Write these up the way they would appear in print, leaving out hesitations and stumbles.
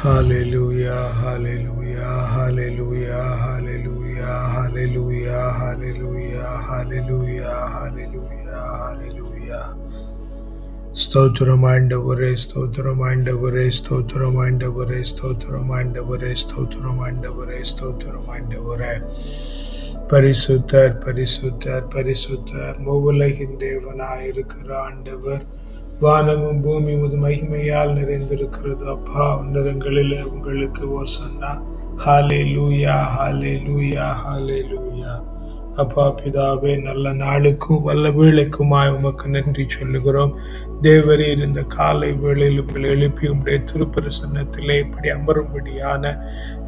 Hallelujah, hallelujah, hallelujah, hallelujah, hallelujah, hallelujah, hallelujah, hallelujah, hallelujah. ஸ்தோத்திரம் ஆண்டவரே, ஸ்தோத்திரம் ஆண்டவரே, ஸ்தோத்திரம் ஆண்டவரே, ஸ்தோத்திரம் ஆண்டவரே, ஸ்தோத்திரம் ஆண்டவரே, ஸ்தோத்திரம் ஆண்டவரே. பரிசுத்தர், பரிசுத்தர், பரிசுத்தர், மூவுலகின் தேவனாயிருக்கிற ஆண்டவர். வானமும் பூமியும் உமது மகிமையால் நிறைந்திருக்கிறது. அப்பா, உன்னதங்களிலே உங்களுக்கு ஓசன்னா. ஹல்லேலூயா, ஹல்லேலூயா, ஹல்லேலூயா. அப்பா பிதாவே, நல்ல நாளுக்கும் வல்ல வேளைக்குமாய் உமக்கு நன்றி சொல்லுகிறோம். தேவரீர் இந்த காலை வேளையில் உங்களை எழுப்பி உடைய திருப்பிரசன்னத்திலே இப்படி அமரும்படியான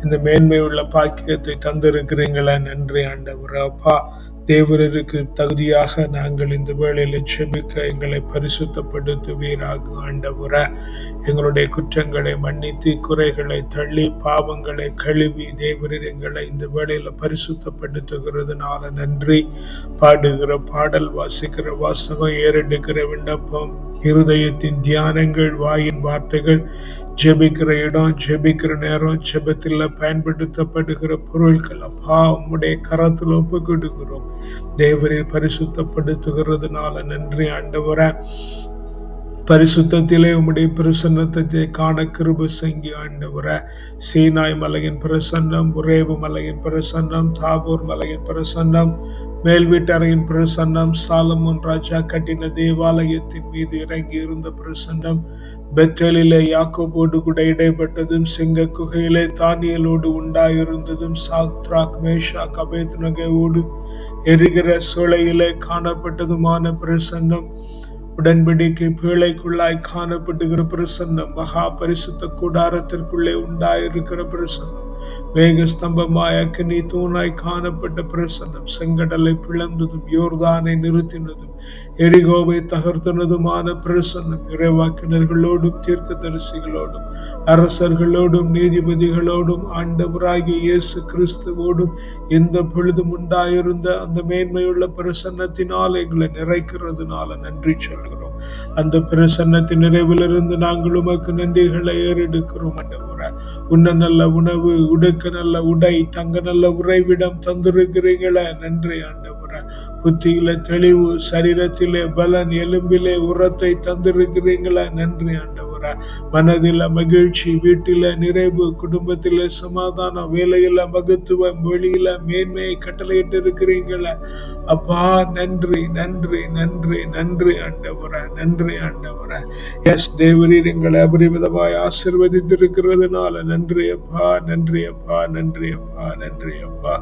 இந்த மேன்மையுள்ள பாக்கியத்தை தந்திருக்கிறீங்களா? நன்றி ஆண்டவர். அப்பா, தேவருக்கு தகுதியாக நாங்கள் இந்த வேளையில் செபிக்க எங்களை பரிசுத்தப்படுத்துவீராக ஆண்டவரே. எங்களுடைய குற்றங்களை மன்னித்து, குறைகளை தள்ளி, பாவங்களை கழுவி தேவரீர் எங்களை இந்த வேளையில் பரிசுத்தப்படுத்துகிறதுனால நன்றி. பாடுகிற பாடல், வாசிக்கிற வாசகம், ஏறெடுக்கிற விண்ணப்பம், இருதயத்தின் தியானங்கள், வாயின் வார்த்தைகள், ஜெபிக்கிற இடம், ஜெபிக்கிற நேரம், ஜெபத்தில் பயன்படுத்தப்படுகிற பொருட்கள் அப்பா உம்முடைய கரத்தில் ஒப்பு கொடுக்கிறோம். தேவரீர் பரிசுத்தப்படுத்துகிறதுனால நன்றி ஆண்டவரே. பரிசுத்தத்திலே உம்முடைய பிரசன்னத்தை காண கிருபை செய்ய ஆண்டவரே. சீனாய் மலையின் பிரசன்னம், உரேவு மலையின் பிரசன்னம், தாபோர் மலையின் பிரசன்னம், மேல்வீட்டறையின் பிரசன்னம், சாலமோன் ராஜா கட்டின தேவாலயத்தின் மீது இறங்கி இருந்த பிரசன்னம், பெத்தேலிலே யாக்கோபோடு கூட இடைப்பட்டதும், சிங்க குகையிலே தானியலோடு உண்டாயிருந்ததும், சாத்ராக் மேஷாக் அபேத்நேகோடு எரிகிற சூளையிலே காணப்பட்டதுமான பிரசன்னம், உடன்படிக்கை பேழைக்குள்ளாய் காணப்படுகிற பிரசன்னம், மகா பரிசுத்த கூடாரத்திற்குள்ளே உண்டாயிருக்கிற பிரசன்னம், மேகஸ்தம்பமாய் அக்கினி தூணாய் காணப்பட்ட பிரசன்னம், செங்கடலை பிளந்ததும், யோர்தானை நிறுத்தினதும், எரிகோவை தகர்த்தனதுமான பிரசன்னம், இறைவாக்கினர்களோடும் தீர்க்கதரிசிகளோடும் அரசர்களோடும் நீதிபதிகளோடும் ஆண்டவராகிய இயேசு கிறிஸ்துவோடும் இந்த பொழுதும் உண்டாயிருந்த அந்த மேன்மையுள்ள பிரசன்னத்தினால் எங்களை நிறைக்கிறதுனால நன்றி சொல்கிறோம். அந்த பிரசன்னத்தின் நிறைவிலிருந்து நாங்கள் உமக்கு நன்றிகளை ஏறெடுக்கிறோம் ஆண்டவரே. உண்ண நல்ல உணவு, உடுக்க நல்ல உடை, தங்க நல்ல உறைவிடம் தந்திருக்கிறீங்களே, நன்றி ஆண்டவரே. புத்தியில தெளிவு, சரீரத்திலே பலன், எலும்பிலே உரத்தை தந்திருக்கிறீங்களே, நன்றி ஆண்டவரே. மனதில மகிழ்ச்சி, வீட்டில நிறைவு, குடும்பத்தில சமாதானம், வேலையில மகத்துவம், வெளியில மேன்மையை கட்டளையிட்டு இருக்கிறீங்களே அப்பா, நன்றி நன்றி நன்றி நன்றி ஆண்டவரே, நன்றி ஆண்டவரே. எஸ் தேவரீர் எங்களை அபரிமிதமாய் ஆசீர்வதித்திருக்கிறதுனால நன்றி அப்பா, நன்றி அப்பா, நன்றி அப்பா, நன்றி அப்பா.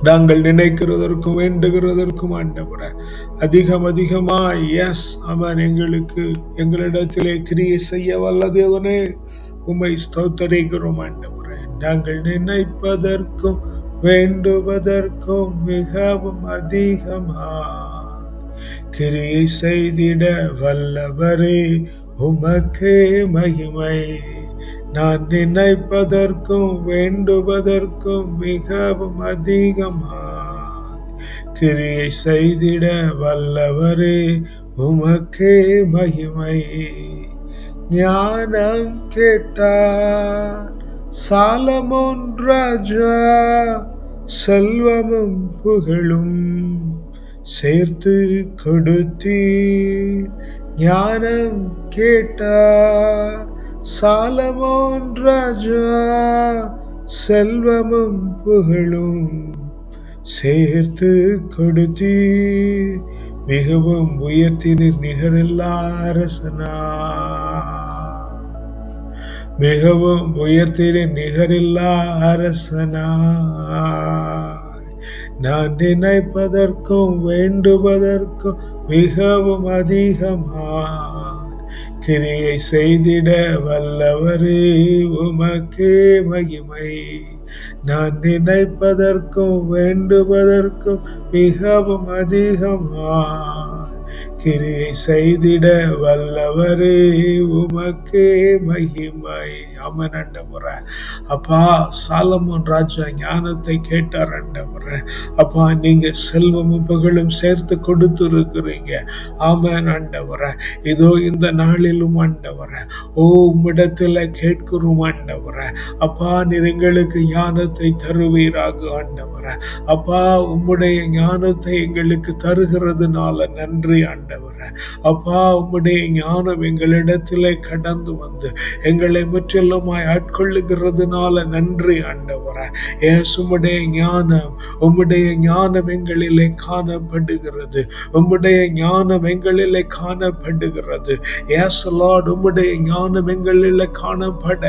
நாங்கள் நினைக்கிறதற்கும் வேண்டுகிறதற்கும் ஆண்டவரே அதிகம் அதிகமாய் எஸ் அவன் எங்களுக்கு எங்களிடத்திலே கிரியை செய்ய வல்ல தேவனே, உம்மை ஸ்தோத்தரிக்கிறோம் ஆண்டவரே. நாங்கள் நினைப்பதற்கும் வேண்டுவதற்கும் மிகவும் அதிகமாய் கிரியை செய்திட வல்லவரே, உமக்கே மகிமை. நான் நினைப்பதற்கும் வேண்டுவதற்கும் மிகவும் அதிகமாய் கிரியை செய்திட வல்லவரே, உமக்கே மகிமை. ஞானம் கேட்டார் சாலமோன் ராஜா, செல்வமும் புகழும் சேர்த்து கொடுத்தீர். ஞானம் கேட்டார் சாலமோன் ராஜா, செல்வமும் புகழும் சேர்த்து கொடுத்தீர். மிகவும் உயர்த்தினீர் நிகரில்லா அரசனா, மிகவும் உயர்த்தினீர் நிகரில்லா அரசனா. நான் நினைப்பதற்கும் வேண்டுவதற்கும் மிகவும் அதிகமாய் கிரியை செய்திட வல்லவரே, உமக்கே மகிமை. நான் நினைப்பதற்கும் வேண்டுவதற்கும் மிகவும் அதிகமாய் கிரியை செய்திட வல்லவரே உமக்கே மகிமை. ஆமென் ஆண்டவரே. அப்பா, சாலமோன் ராஜா ஞானத்தை கேட்டார் ஆண்டவரே. அப்பா, நீங்க செல்வமும் புகழும் சேர்த்து கொடுத்து இருக்கிறீங்க. ஆமென் ஆண்டவரே. இதோ இந்த நாளிலும் ஆண்டவரே, உம்மிடத்துல கேட்கிறோம் ஆண்டவரே. அப்பா, நீர் எங்களுக்கு ஞானத்தை தருவீராக ஆண்டவரே. அப்பா, உம்முடைய ஞானத்தை எங்களுக்கு தருகிறதுனால நன்றி ஆண்டவரே. அப்பா, உம்முடைய ஞானம் எங்களிடத்திலே கடந்து வந்து எங்களை முற்றிலுமாய் ஆட்கொள்ளுகிறதுனால நன்றி ஆண்டவரே. உம்முடைய ஞானம், உம்முடைய ஞானம் எங்களிலே காணப்படுகிறது. உம்முடைய ஞானம் எங்களிலே காணப்படுகிறது. எஸ் லார்ட், உம்முடைய ஞானம் எங்களிலே காணப்பட,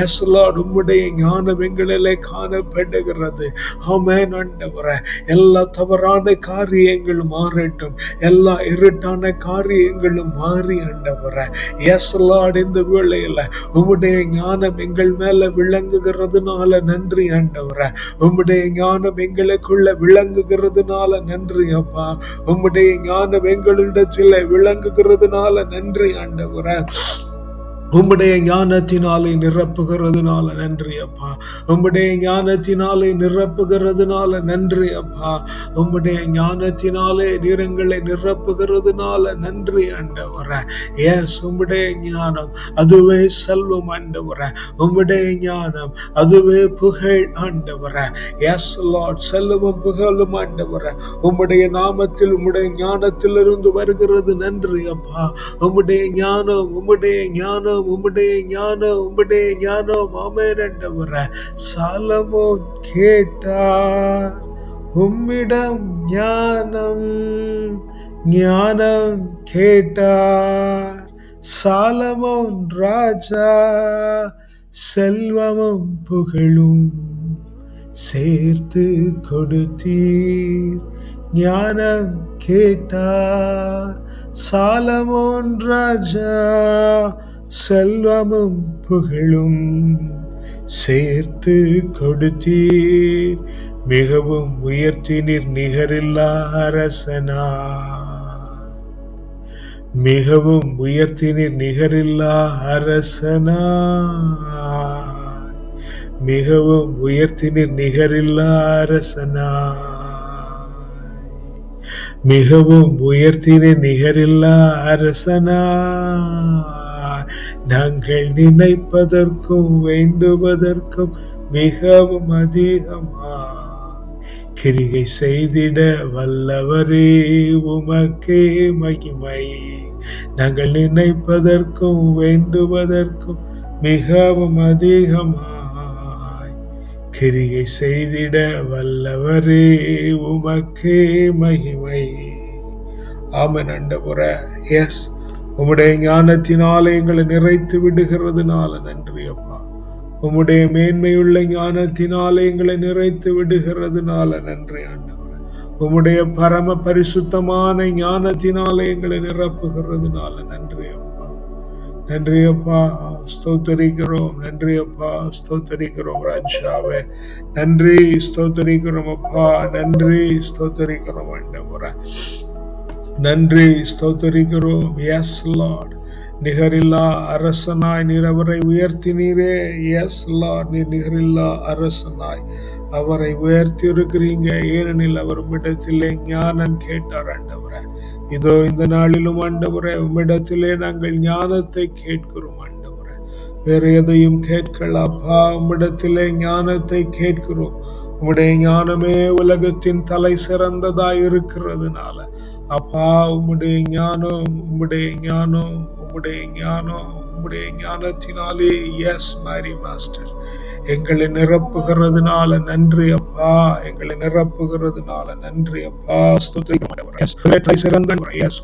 எஸ் லார்ட், உம்முடைய ஞானம் எங்களிலே காணப்படுகிறது. ஆமென் ஆண்டவரே. எல்லா தவறான காரியங்களும் மாறட்டும், எல்லா இருட்டான காரியங்களும் மாறி ஆண்டவரே. எஸ் லார்ட், இந்த வேளையில உம்முடைய ஞானம் எங்கள் மேல விளங்குகிறதுனால நன்றி ஆண்டவரே. உம்முடைய ஞானம் எங்களுக்குள்ள விளங்குகிறதுனால நன்றி அப்பா. உம்முடைய ஞானம் எங்களிடத்தில் விளங்குகிறதுனால நன்றி ஆண்டவரே. உம்முடைய ஞானத்தினாலே நிரப்புகிறதுனால நன்றி அப்பா. உம்முடைய ஞானத்தினாலே நிரப்புகிறதுனால நன்றி அப்பா. உம்முடைய ஞானத்தினாலே நீரங்களை நிரப்புகிறதுனால நன்றி ஆண்டவரே. எஸ், உம்முடைய ஞானம் அதுவே செல்வம் ஆண்டவரே. உம்முடைய ஞானம் அதுவே புகழ் ஆண்டவரே. எஸ் லார்ட், செல்வமும் புகழும் ஆண்டவரே உம்முடைய நாமத்தில், உம்முடைய ஞானத்திலிருந்து வருகிறது. நன்றி அப்பா. உம்முடைய ஞானம், உம்முடைய ஞானம், உம்முடைய ஞானம், உம்முடைய ஞானம். ஆமென் ஆண்டவரே. சாலமோன் கேட்டார் உம்மிடம் ஞானம், ஞானம் கேட்டார் சாலமோன் ராஜா. செல்வமும் புகழும் சேர்த்து கொடுத்தீர், ஞானம் கேட்டார் சாலமோன் ராஜா. செல்வமும் புகழும் சேர்த்து கொடுத்தீர், மிகவும் உயர்த்தினீர் நிகரில்லா அரசனா. மிகவும் உயர்த்தினீர் நிகரில்லா அரசனா. மிகவும் உயர்த்தினீர் நிகரில்லா அரசனா. மிகவும் உயர்த்தினீர் நிகரில்லா அரசனா. நாங்கள் நினைப்பதற்கும் வேண்டுவதற்கும் மிகவும் அதிகமா கிரியை செய்திட வல்லவரே உமக்கே மகிமை. நாங்கள் நினைப்பதற்கும் வேண்டுவதற்கும் மிகவும் அதிகமாய் கிரியை செய்திட வல்லவரே உமக்கே மகிமை. ஆமென் ஆண்டவரே. எஸ், உம்முடைய ஞானத்தினாலே எங்களை நிறைத்து விடுகிறதுனால நன்றி அப்பா. உம்முடைய மேன்மையுள்ள ஞானத்தினாலே எங்களை நிறைத்து விடுகிறதுனால நன்றி ஆண்டவரே. உம்முடைய பரம பரிசுத்தமான ஞானத்தினாலே எங்களை நிரப்புகிறதுனால நன்றி அப்பா. நன்றி அப்பா, ஸ்தோத்தரிக்கிறோம். நன்றி அப்பா, ஸ்தோத்தரிக்கிறோம் ராஜாவே. நன்றி, ஸ்தோத்தரிக்கிறோம் அப்பா. நன்றி, ஸ்தோத்தரிக்கிறோம் ஆண்டவரே. நன்றி, ஸ்தோத்தரிக்கிறோம். எஸ் லார்ட், நிகரில்லா அரசனாய் நீர் அவரை உயர்த்தினீரே. எஸ் லார்ட், நீர் நிகரில்லா அரசனாய் அவரை உயர்த்தி இருக்கிறீங்க. ஏனெனில் அவர் உம்மிடத்திலே ஞானம் கேட்டார் ஆண்டவரே. இதோ இந்த நாளிலும் ஆண்டவரே, உம்மிடத்திலே நாங்கள் ஞானத்தை கேட்கிறோம் ஆண்டவரே. வேற எதையும் கேட்கலாப்பா, உம்மிடத்திலே ஞானத்தை கேட்கிறோம். உம்முடைய ஞானமே உலகத்தின் தலை சிறந்ததாய் இருக்கிறதுனால அப்பா, உம்முடைய ஞானம், உம்முடைய ஞானம், உம்முடைய ஞானம், உம்முடைய ஞானத்தினாலே எஸ் மாரி மாஸ்டர் எங்களை நிரப்புகிறதுனால நன்றி அப்பா. எங்களை நிரப்புகிறதுனால நன்றி அப்பா.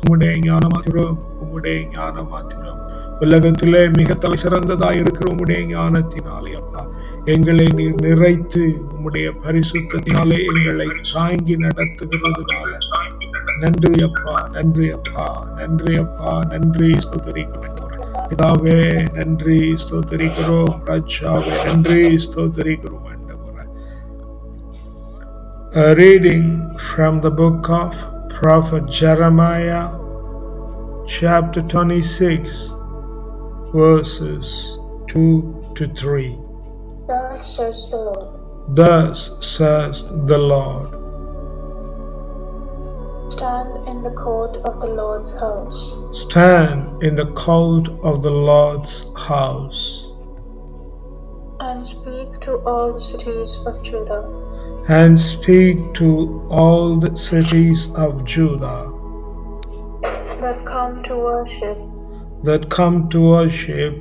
உம்முடைய ஞானம் மாத்திரம், உம்முடைய ஞானம் மாத்திரம் உலகத்திலே மிக தலை சிறந்ததா இருக்கிற உம்முடைய ஞானத்தினாலே அப்பா எங்களை நீர் நிறைத்து உம்முடைய பரிசுத்தத்தினாலே எங்களை தாங்கி நடத்துகிறதுனால நன்றி அப்பா. நன்றி அப்பா. நன்றி அப்பா. நன்றி, ஸ்தோத்திரிக்கிறோம் பிதாவே. நன்றி, ஸ்தோத்திரிக்கிறோம் ராஜாவே. நன்றி, ஸ்தோத்திரிக்கிறோம் ஆண்டவரே. A reading from the book of Prophet Jeremiah chapter 26, verses 2 to 3. Thus says the Lord. Thus says the Lord. Stand in the court of the Lord's house. Stand in the court of the Lord's house, and speak to all the cities of Judah. and speak to all the cities of Judah that come to worship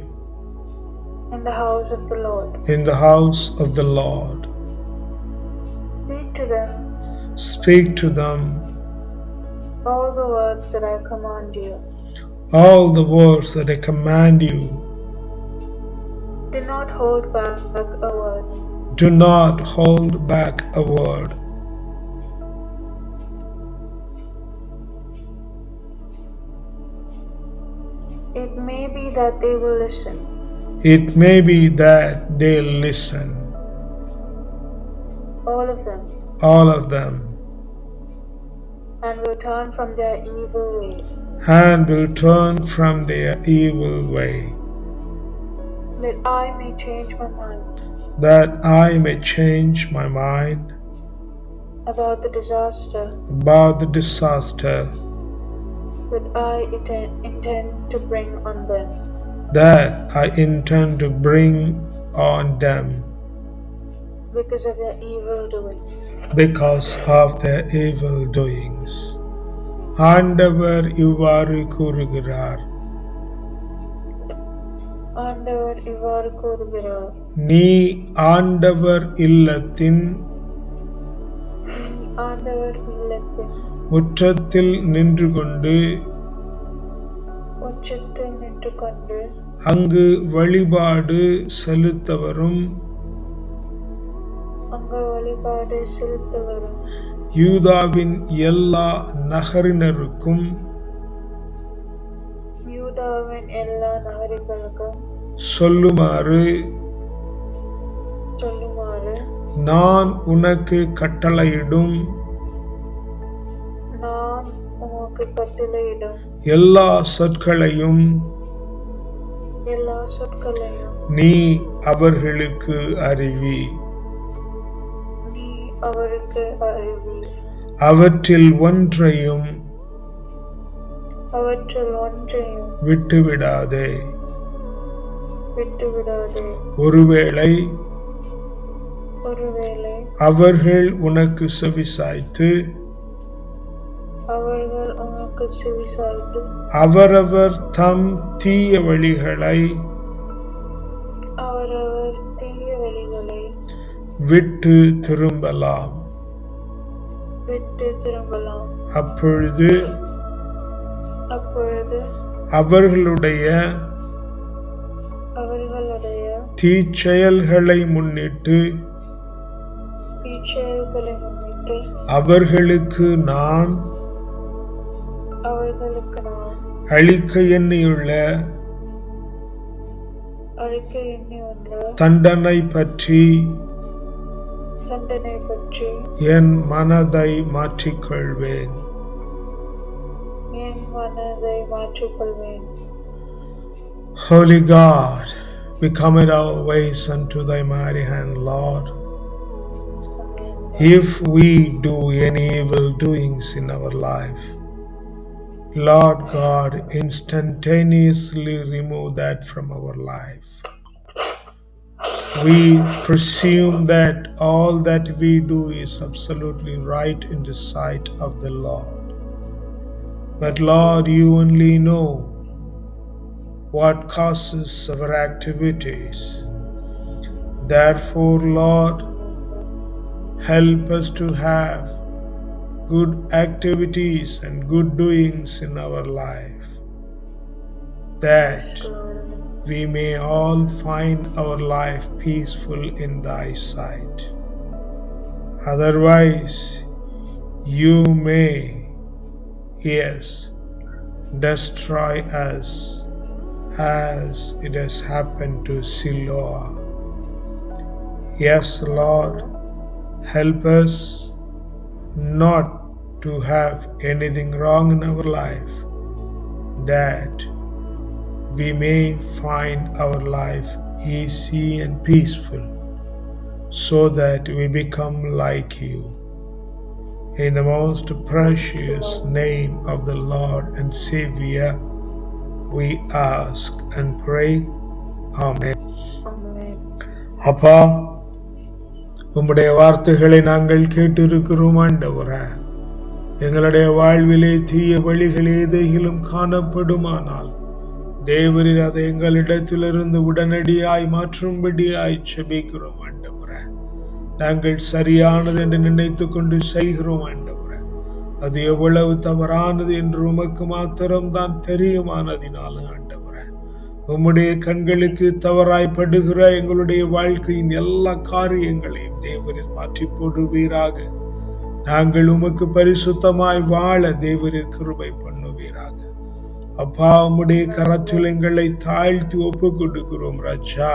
in the house of the Lord. in the house of the Lord. Speak to them all the words that I command you. All the words that I command you. Do not hold back a word. Do not hold back a word. It may be that they will listen. It may be that they'll listen. All of them. All of them. And will turn from their evil way. And will turn from their evil way. That I may change my mind. That I may change my mind about the disaster that I intend to bring on them. That I intend to bring on them. Because of their evil doings. Because of their evil doings. ஆண்டவர் இவ்வாறு கூறுகிறார். ஆண்டவர் இவ்வாறு கூறுகிறார். நீ ஆண்டவர் இல்லத்தின் முற்றத்தில் நின்று கொண்டு அங்கு வழிபாடு செலுத்தவரும் யூதாவின் எல்லா நகரினருக்கும் சொல்லுமாறு நான் உனக்கு கட்டளையிடும் எல்லா சொற்களையும் நீ அவர்களுக்கு அறிவி. அவற்றில் ஒன்றையும் விட்டுவிடாதே. ஒருவேளை அவர்கள் உனக்கு செவிசாய்த்து அவரவர் தம் தீய வழிகளை விட்டு திரும்பலாம். அப்பொழுது அவர்களுடைய தீச்செயல்களை முன்னிட்டு அவர்களுக்கு நான் அளிக்க எண்ணியுள்ள தண்டனை பற்றி என் மனதை மாற்றிக்கொள்வேன். Holy God, we commit our ways unto thy mighty hand, Lord. If we do any evil doings in our life, Lord God, instantaneously remove that from our life. We presume that all that we do is absolutely right in the sight of the Lord. But Lord, you only know what causes our activities. Therefore, Lord, help us to have good activities and good doings in our life, that we may all find our life peaceful in thy sight. Otherwise, you may, yes, destroy us as it has happened to Siloah. Yes, Lord, help us not to have anything wrong in our life, that we may find our life easy and peaceful, so that we become like you. In the most precious name of the Lord and Savior, we ask and pray. Amen. Amen. அப்பா, உம்முடைய வார்த்தைகளை நாங்கள் கேட்டிருக்கிறோம் ஆண்டவரே. எங்களுடைய வாழ்விலே தீய வழிகள் ஏதேனும் காணப்படுமானால் தேவரீர் அதை எங்களிடத்திலிருந்து உடனடியாய் மாற்றும்படியாய் செபிக்கிறோம் ஆண்டவரே. நாங்கள் சரியானது என்று நினைத்து கொண்டு செய்கிறோம் ஆண்டவரே. அது எவ்வளவு தவறானது என்று உமக்கு மாத்திரம்தான் தெரியுமானதினால ஆண்டவரே, உம்முடைய கண்களுக்கு தவறாய்ப்படுகிற எங்களுடைய வாழ்க்கையின் எல்லா காரியங்களையும் தேவரீர் மாற்றி போடுவீராக. நாங்கள் உமக்கு பரிசுத்தமாய் வாழ தேவரீர் கிருபை பண்ணுவீராக. அப்பா, உம்முடைய கரத்தில் எங்களை தாழ்த்தி ஒப்பு கொடுக்கிறோம் ராஜா.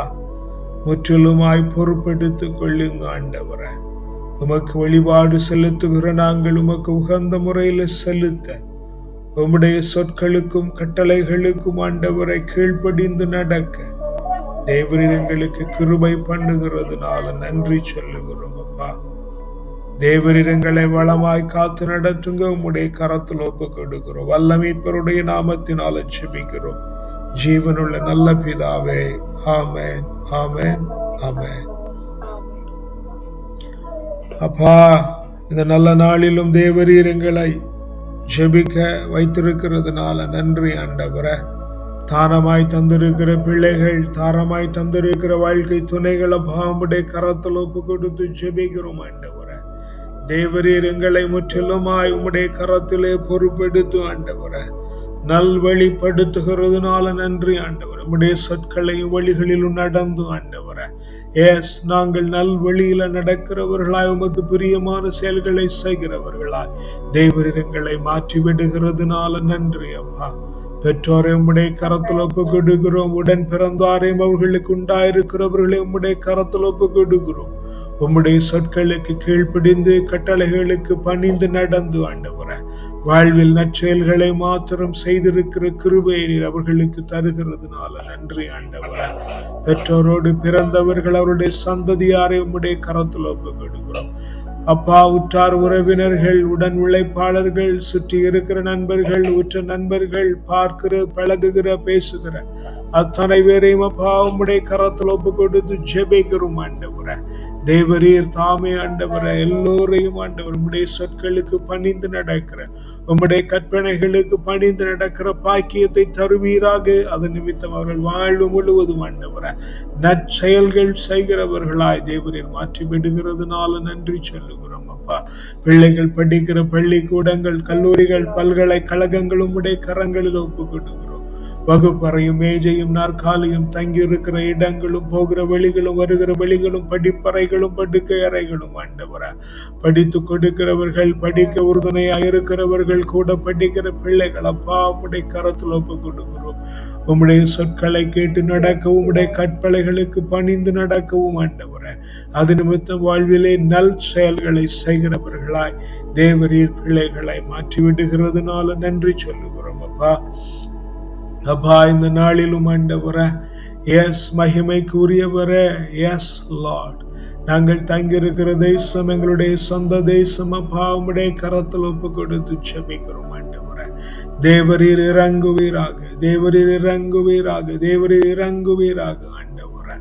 முற்றிலுமாய் பொறுப்பெடுத்துக் கொள்ளுங்க ஆண்டவரே. உமக்கு வழிபாடு செலுத்துகிற நாங்கள் உமக்கு உகந்த முறையில் செலுத்த உம்முடைய சொற்களுக்கும் கட்டளைகளுக்கும் ஆண்டவரை கீழ்ப்படிந்து நடக்க தேவரீர் எங்களுக்கு கிருபை பண்ணுகிறதுனால நன்றி சொல்லுகிறோம். அப்பா, தேவரீர் எங்களை வளமாய் காத்து நடத்துங்க. உம்முடைய கரத்தில் ஒப்பு கொடுக்கிறோம். வல்ல மீட்பருடைய நாமத்தினால ஜெபிக்கிறோம் ஜீவனுள்ள நல்ல பிதாவே. ஆமென், ஆமென், ஆமென். அப்பா, இந்த நல்ல நாளிலும் தேவரீர் எங்களை ஜெபிக்க வைத்திருக்கிறதுனால நன்றி ஆண்டவரே. தாரமாய் தந்திருக்கிற பிள்ளைகள், தாரமாய் தந்திருக்கிற வாழ்க்கை துணைகளை உம்முடைய கரத்தில் ஒப்பு கொடுத்து ஜெபிக்கிறோம் ஆண்டவரே. தேவரீர் எங்களை முற்றிலுமாய் உம்முடைய கரத்திலே பொறுப்பெடுத்து ஆண்டவரே நல்வழிப்படுத்துகிறதுனால நன்றி ஆண்டவரே. உம்முடைய சொற்களையும் வழிகளிலும் நடந்து ஆண்டவரே, நாங்கள் நல்வழியில நடக்கிறவர்களாய் உமக்கு பிரியமான செயல்களை செய்கிறவர்களாய் தேவரீர் எங்களை மாற்றி விடுகிறதுனால நன்றி அப்பா. பெற்றோரை உம்முடைய கரத்தில் ஒப்பு கொடுக்கிறோம். உடன் பிறந்தாரையும் அவர்களுக்கு உண்டாயிருக்கிறவர்களை உம்முடைய கரத்தில் ஒப்பு கொடுக்கிறோம். உம்முடைய சொற்களுக்கு கீழ்ப்பிடிந்து கட்டளைகளுக்கு பணிந்து நடந்து ஆண்டவரே வாழ்வில் நற்செயல்களை மாத்திரம் செய்திருக்கிற கிருபையை நீர் அவர்களுக்கு தருகிறதுனால நன்றி ஆண்டவரே. பெற்றோரோடு பிறந்தவர்கள் அவருடைய சந்ததியாரை உம்முடைய கரத்தில் ஒப்பு கொடுக்கிறோம். அப்பா, உற்றார் உறவினர்கள், உடன் உழைப்பாளர்கள், சுற்றி இருக்கிற நண்பர்கள், உற்ற நண்பர்கள், பார்க்கிற, பழகுகிற, பேசுகிற அத்தனை பேரையும் அப்பா உம்முடைய கரத்தில் ஒப்பு கொடுத்து ஜெபிக்கிறோம் ஆண்டவரே. தேவரீர் தாமே ஆண்டவரே எல்லோரையும் ஆண்டவர் உம்முடைய சொற்களுக்கு பணிந்து நடக்கிற, உம்முடைய கற்பனைகளுக்கு பணிந்து நடக்கிற பாக்கியத்தை தருவீராக. அது நிமித்தம் அவர்கள் வாழ்வு முழுவதும் ஆண்டவரே நற்செயல்கள் செய்கிறவர்களாய் தேவரீர் மாற்றி விடுகிறதுனால நன்றி சொல்லுகிறோம் அப்பா. பிள்ளைகள் படிக்கிற பள்ளிக்கூடங்கள், கல்லூரிகள், பல்கலைக்கழகங்கள் உம்முடைய கரங்களில் ஒப்பு கொடுக்கிறோம். வகுப்பறையும் மேஜையும் நாற்காலியும் தங்கியிருக்கிற இடங்களும் போகிற வெளிகளும் வருகிற வெளிகளும் படிப்பறைகளும் படுக்கை அறைகளும் ஆண்டவரே படித்து கொடுக்கிறவர்கள், படிக்க உறுதுணையாக இருக்கிறவர்கள், கூட படிக்கிற பிள்ளைகள் அப்பா உம்முடைய கரத்தில் ஒப்பு கொடுக்கிறோம். உம்முடைய சொற்களை கேட்டு நடக்கவும், உம்முடைய கற்பனைகளுக்கு பணிந்து நடக்கவும் ஆண்டவரே அது நிமித்தம் வாழ்விலே நல் செயல்களை செய்கிறவர்களாய் தேவரீர் பிள்ளைகளை மாற்றி விடுகிறதுனால நன்றி சொல்லுகிறோம் அப்பா. அப்பா, இந்த நாளிலும் ஆண்டவரே மகிமைக்கு உரியவரே, லார்ட், நாங்கள் தங்கியிருக்கிற தேசம் எங்களுடைய சொந்த தேசம் அப்பா உம்முடைய கரத்தில் ஒப்பு கொடுத்து ஜெபிக்கிறோம் ஆண்டவரே. தேவரீர் இறங்குவீராக, தேவரீர் இறங்குவீராக, தேவரீர் இறங்குவீராக ஆண்டவரே.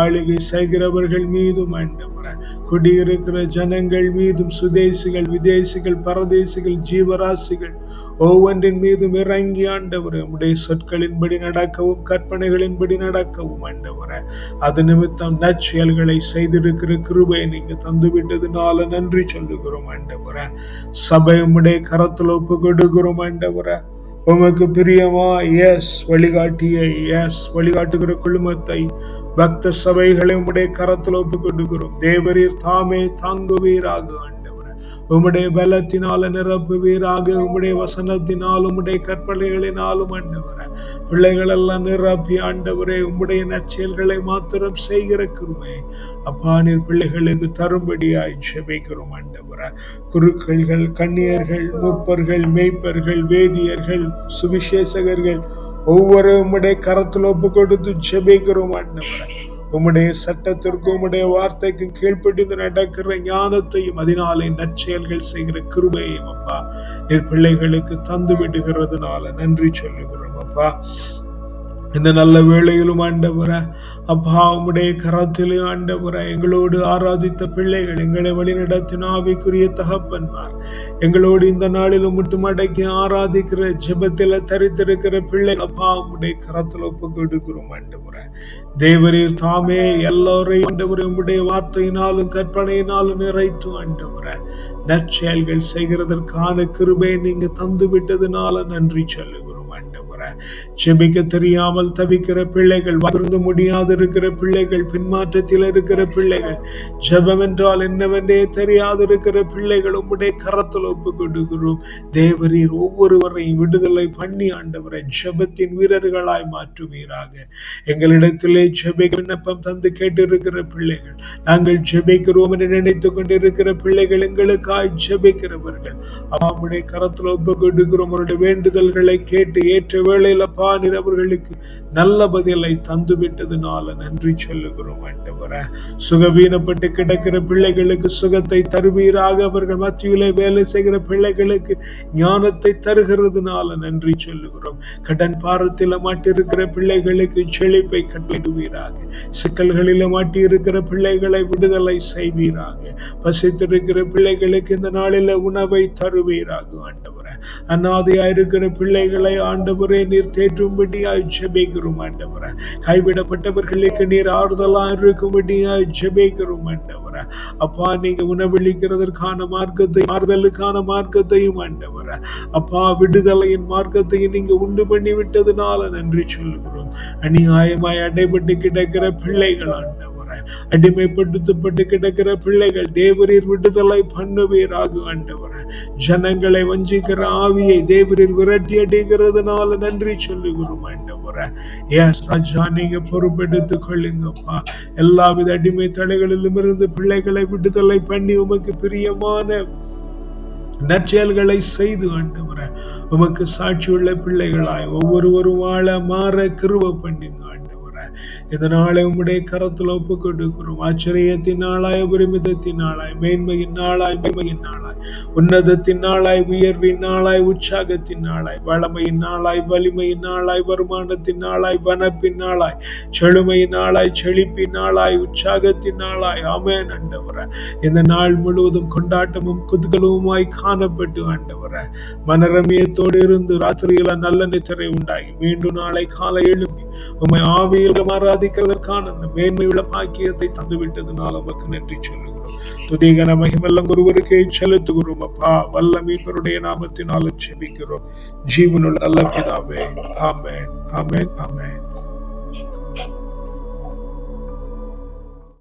ஆளுகை செய்கிறவர்கள் மீதும் ஆண்டவரே, குடியிருக்கிற ஜனங்கள் மீதும், சுதேசிகள், விதேசிகள், பரதேசிகள், ஜீவராசிகள் ஒவ்வொன்றின் மீதும் இறங்கி ஆண்டவரே உம்முடைய சொற்களின்படி நடக்கவும், கற்பனைகளின்படி நடக்கவும் ஆண்டவரே அது நிமித்தம் நற்செயல்களை செய்திருக்கிற கிருபையை நீங்க தந்துவிட்டதுனால நன்றி சொல்லுகிறோம் ஆண்டவரே. சபை உம்முடைய கரத்தில் ஒப்பு கொடுக்கிறோம் ஆண்டவரே. உமக்கு பிரியமா வழிகாட்டியை வழிகாட்டுகிற குழுமத்தை, பக்த சபைகளை உம்முடைய கரத்தில் ஒப்பு கொடுக்கிறோம். தேவரீர் தாமே தாங்குவீராக ஆண்டவரே. உம்முடைய பலத்தினால நிரப்புவீராக. உம்முடைய வசனத்தினால் உம்முடைய கற்பனைகளினாலும் ஆண்டவரே பிள்ளைகள் எல்லாம் நிரப்பி ஆண்டவரே உம்முடைய நற்செயல்களை மாத்திரம் செய்கிற கிருபை அப்பா நீர் பிள்ளைகளுக்கு தரும்படியாய் ஜெபிக்கிறோம் ஆண்டவரே. குருக்கள்கள், கன்னியர்கள், மூப்பர்கள், மேய்ப்பர்கள், வேதியர்கள், சுவிசேஷகர்கள் ஒவ்வொரு உம்முடைய கரத்தில் ஒப்பு கொடுத்து ஜெபிக்கிறோம் ஆண்டவரே. உம்முடைய சட்டத்திற்கும் உம்முடைய வார்த்தைக்கும் கீழ்ப்படிந்து நடக்கிற ஞானத்தையும் அதனாலே நற்செயல்கள் செய்கிற கிருபையும் அப்பா நீர் பிள்ளைகளுக்கு தந்து விடுகிறதுனால நன்றி சொல்லுகிறோம் அப்பா. இந்த நல்ல வேளையிலும் ஆண்டவரே அப்பா உம்முடைய கரத்திலும் ஆண்டவரே எங்களோடு ஆராதித்த பிள்ளைகள், எங்களை வழிநடத்தின ஆவிக்குரிய தகப்பன்மார், எங்களோடு இந்த நாளிலும் முட்டுமடக்கி ஆராதிக்கிற ஜெபத்தில தரித்திருக்கிற பிள்ளை அப்பா உம்முடைய கரத்தில் ஒப்பு கொடுக்கிறோம் ஆண்டவரே. தேவரீர் தாமே எல்லோரையும் ஆண்டவரே உம்முடைய வார்த்தையினாலும் கற்பனையினாலும் நிறைத்து ஆண்டவரே நற்செயல்கள் செய்கிறதற்கான கிருபையை நீங்க தந்து விட்டதுனால நன்றி சொல்லுகிறோம் ஆண்டவரே. ஜெபிக்க தெரியாமல் தவிக்கிற பிள்ளைகள், வளர்ந்து முடியாது இருக்கிற பிள்ளைகள், பின்மாற்றத்தில் இருக்கிற பிள்ளைகள், ஜெபம் என்றால் என்னவென்றே தெரியாது இருக்கிற பிள்ளைகள் உம்முடைய கரத்தில் ஒப்பு கொடுக்கிறோம். தேவரீர் ஒவ்வொருவரையும் விடுதலை பண்ணி ஆண்டவரை ஜெபத்தின் வீரர்களாய் மாற்றுவீராக. எங்களிடத்திலே ஜெபிக்க விண்ணப்பம் தந்து கேட்டிருக்கிற பிள்ளைகள், நாங்கள் ஜெபிக்கிறோம் என்று நினைத்துக் கொண்டிருக்கிற பிள்ளைகள், எங்களுக்காய் ஜெபிக்கிறவர்கள் அவருடைய கரத்தில் ஒப்பு கொடுக்கிறோம். அவருடைய வேண்டுதல்களை கேட்டு ஏற்ற வேளையில் அப்பா நீர் அவர்களுக்கு நல்ல பதிலை தந்து விட்டதுனால நன்றி சொல்லுகிறோம் ஆண்டவரே. சுகவீனப்பட்டு கிடக்கிற பிள்ளைகளுக்கு சுகத்தை தருவீராக. அவர்கள் மத்தியிலே வேலை செய்கிற பிள்ளைகளுக்கு ஞானத்தை தருகிறதுனால நன்றி சொல்லுகிறோம். கடன் பாரத்தில் மாட்டிருக்கிற பிள்ளைகளுக்கு செழிப்பை கட்டிடுவீராக. சிக்கல்களில் மாட்டியிருக்கிற பிள்ளைகளை விடுதலை செய்வீராக. பசித்திருக்கிற பிள்ளைகளுக்கு இந்த நாளில் உணவை தருவீராக ஆண்டவரே. அநாதையாயிருக்கிற பிள்ளைகளை ஆண்டவரே நீர் தேற்றும்படியாய் ஜெபிக்கிறோம் ஆண்டவரே. கைவிடப்பட்டவர்களுக்கு நீர் ஆறுதலா இருக்கும்படியாய் ஜெபிக்கிறோம் ஆண்டவரே. அப்பா நீங்க உணவளிக்கிறதற்கான மார்க்கத்தையும் ஆறுதலுக்கான மார்க்கத்தையும் ஆண்டவரே அப்பா விடுதலையின் மார்க்கத்தையும் நீங்க உண்டு பண்ணி விட்டதுனால நன்றி சொல்லுகிறோம். அநியாயமாய் அடைபட்டு கிடக்கிற பிள்ளைகள் ஆண்டவரே, அடிமைப்படுத்தப்பட்டு கிடக்கிற பிள்ளைகள் தேவரீர் விடுதலை பண்ணுவீராக ஆண்டவரே. ஜனங்களை வஞ்சிக்கிற ஆவியை தேவரீர் விரட்டி அடிக்கிறதுனால நன்றி சொல்லுகிறோம் ஆண்டவரே. எஸ் ராஜா நீங்க பொறுப்பெடுத்துக் கொள்ளுங்கப்பா. எல்லாவித அடிமை தடைகளிலும் இருந்து பிள்ளைகளை விடுதலை பண்ணி உமக்கு பிரியமான நற்செயல்களை செய்து ஆண்டவரே உமக்கு சாட்சியுள்ள பிள்ளைகளாய் ஒவ்வொருவரும் வாழ மாற கிருபை பண்ணுங்க ஆண்டவரே. இதனாலே உம்முடைய கரத்தில் ஒப்பு கொடுக்கிறோம். ஆச்சரியத்தின் நாளாய், அபரிமிதத்தின் நாளாய், மேன்மையின் நாளாய், மேன்மையின் நாளாய், உன்னதத்தின் நாளாய், உயர்வின் நாளாய், உற்சாகத்தின் நாளாய், வளமையின் நாளாய், வலிமையின் நாளாய், வருமானத்தின் நாளாய், வனப்பின் நாளாய், செழுமையின் நாளாய், செழிப்பின் நாளாய், உற்சாகத்தின் நாளாய். ஆமென் ஆண்டவரே. இந்த நாள் முழுவதும் கொண்டாட்டமும் குதூகலமுமாய் காணப்பட்டு ஆண்டவரே மனரமியத்தோடு இருந்து ராத்திரியில நல்ல நித்திரை உண்டாகி மீண்டும் நாளை காலை எழும்பி உம்மை ஆவியில் ஆராதிக்கிறதற்கான அந்த மேன்மையுள்ள பாக்கியத்தை தந்துவிட்டதுனால உமக்கு நன்றி சொல்லுகிறோம். துதிகன மகிமெல்லாம் ஒருவருக்கே செலுத்துகிறோம் அப்பா. வல்ல மீட்பருடைய நாமத்தினால ஜெபிக்கிறோம் ஜீவனுள்ள நல்ல பிதாவே. ஆமென், ஆமென், ஆமென்.